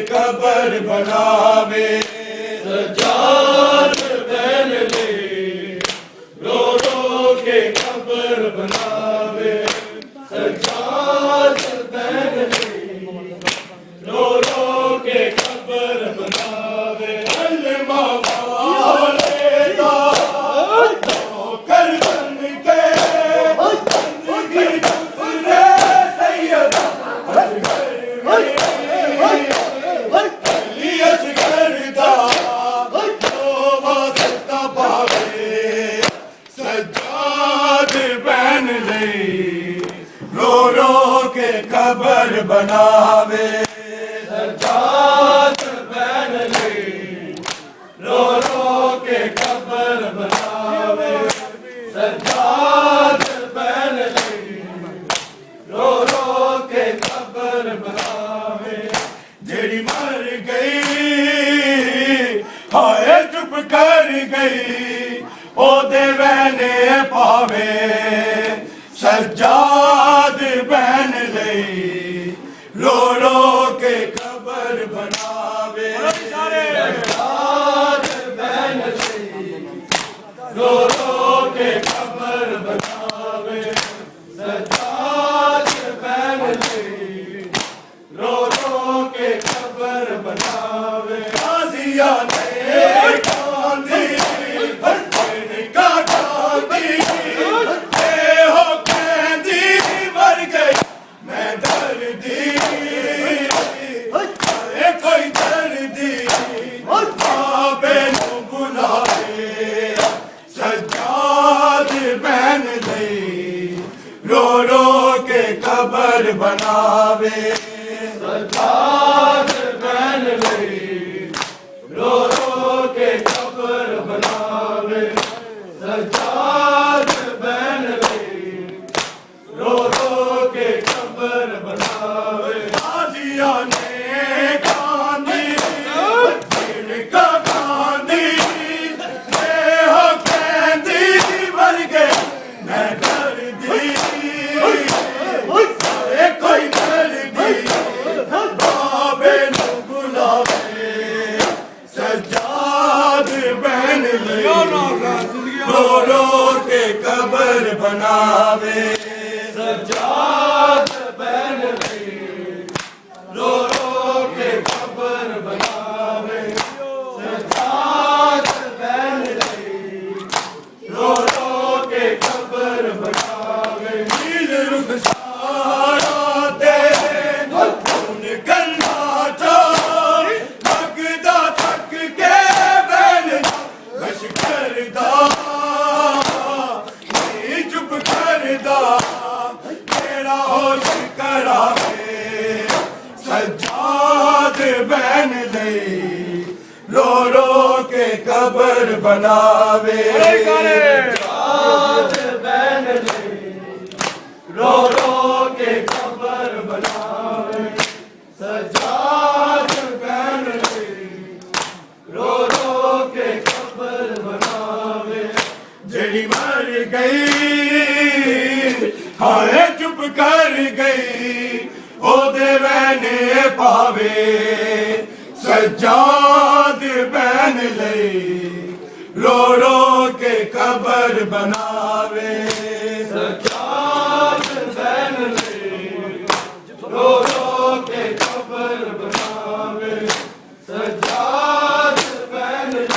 cover बनावे सज्जाद बहन ले रो रो के कबर बनावे सज्जाद बहन ले रो रो के कबर बनावे अल्लामा वाले दा कर बन के जिंदगी गुजरे सैयद कबर बनावे सज्जाद बहन ले रो रो के कबर बनावे सज्जाद बहन ले रो रो के कबर बनावे जेड़ी मर गई हाय चुप कर गई ओ दे वहने पावे सज्जाद बहन ले रो रो के कबर बनावे सज्जाद बहन ले रो रो के कबर बनावे सज्जाद बहन ले रो रो के कबर बनावे आजिया ने कांदी का कांदी कबर बनावे सज्जाद बहन ले रो रो के कबर बनावे सज्जाद बहन ले रो रो के कबर बनावे आजिया ने कांदी का कांदी हो कैंदी मर गए मैं डर दी कोई कर दी बाबे नु बुलावे सज्जाद बहन ले रो रो के कबर बनावे सज्जाद बहन ले रो रो के कबर बनावे सज्जाद बहन ले रो रो के कबर बनावे नील रुख सज्जाद बहन ले रो रो के कबर बनावे सज्जाद बहन ले रो रो के कबर बनावे सज्जाद बहन ले रो रो के कबर बनावे जेड़ी मर गई हाय चुप कर गई ओ दे वहने पावे सज्जाद बहन ले रो रो के कबर बनावे सज्जाद बहन ले रो रो के कबर बनावे सज्जाद बहन ले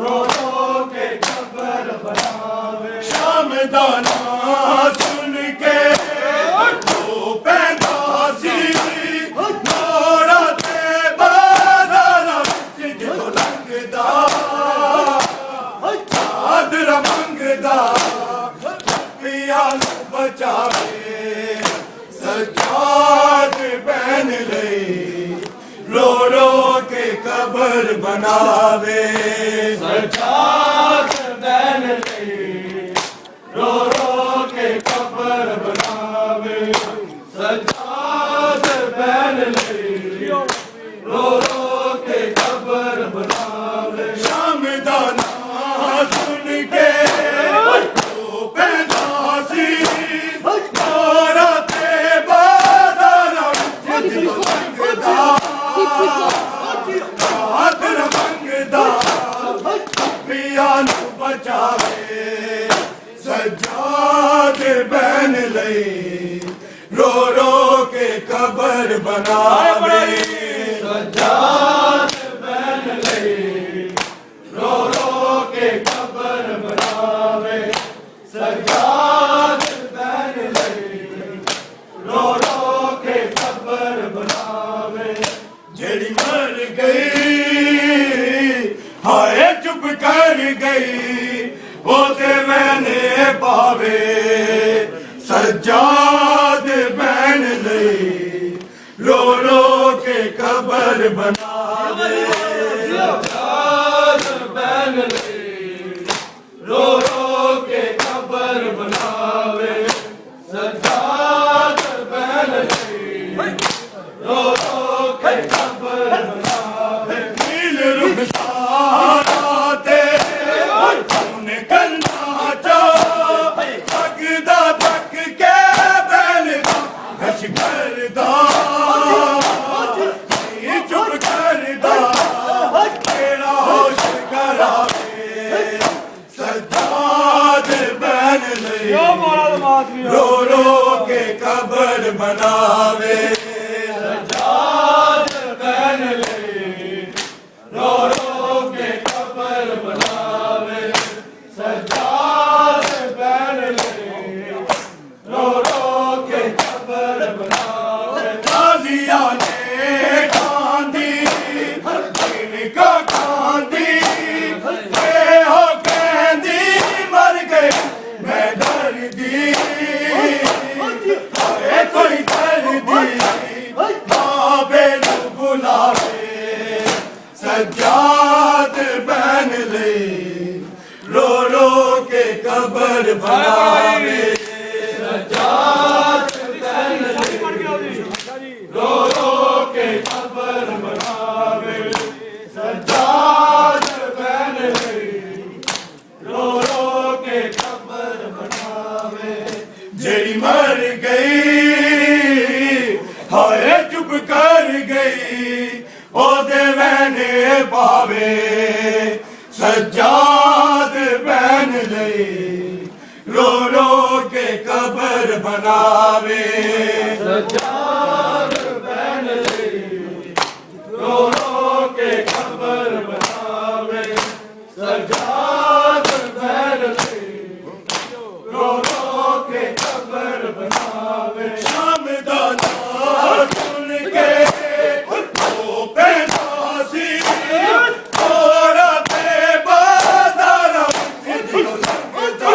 रो रो के कबर बनावे शाम दाना सुन के बचावे सज्जाद बहन ले रो रो के कबर बनावे सज्जाद बहन ले रो रो के कबर बनावे सज्जाद बहन ले रो रो के कबर बनावे शाम दाना सुन के Oh कबर बनावे सज्जाद बहन लई रो रो के कबर बनावे सज्जाद बहन लई रो रो के कबर बनावे जेड़ी मर गई हाय चुप कर गई वो ते मैंने पावे सज्जाद बहन लई रो रो के कबर बनावे सज्जाद बहन लई रो रो के कबर बनावे सज्जाद बहन लई रो रो के कबर बनावे नील रुखसारा ते खून कंधा चो लगदा तक के बैल घश करदा चुप करदा तेरा होश करावे सज्जाद बहन लई रो रो के कबर बनावे सज्जाद बहन लई रो रो के कबर बनावे सज्जाद बहन लई रो रो के कबर बनावे गाजिया ने कांदी इनका कांदी ये हो कहंदी मर गए मैं डर दी ए कोई डर दी बाबे नु बुलावे सज्जाद बहन लई रो रो के कबर बनावे सज्जाद बहन लई रो रो के कबर बनावे सज्जाद बहन लई रो रो के कबर बनावे जेड़ी मर गई हाय चुप कर गई ओदे मैंने पावे सज्जाद बहन लई रो रो के कबर बनावे सज्जाद बहन लई रो रो के कबर बनावे सज्जाद बहन लई रो रो के कबर बनावे शाम दा नाम सुन के ओ पैदासी थोड़ा पे बाजार लगदा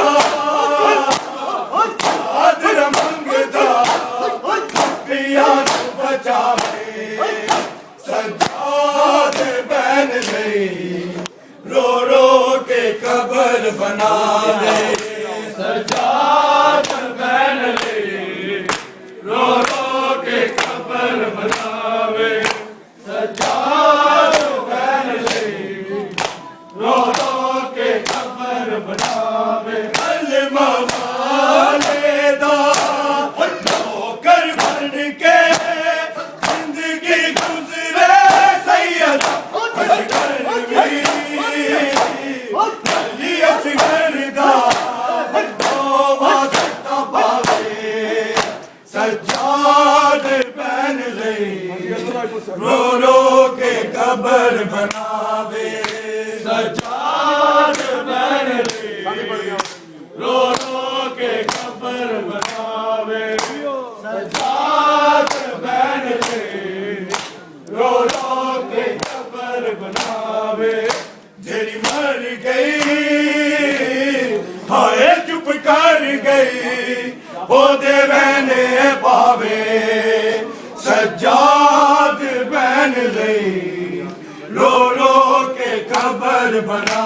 आदर मंगदा पिया बचावे सज्जाद बहन लई रो रो के कबर बनावे सज्जाद बहन लई रो रो के कबर बनावे सज्जाद बहन लई रो रो के कबर बनावे कलमा वाले दा नौकर बन के जिंदगी गुजरे सैयद असगर भी अली असगर दा वास्ता पावे सज्जाद बहन लई रो रो के कबर बनावे सज्जाद बहन लई रो रो के कबर बनावे सज्जाद बहन लई रो रो के कबर बनावे जेड़ी मर गई हाय चुप कर गई वो दे मैंने पावे सज्जाद बहन लई रो रो के कबर बना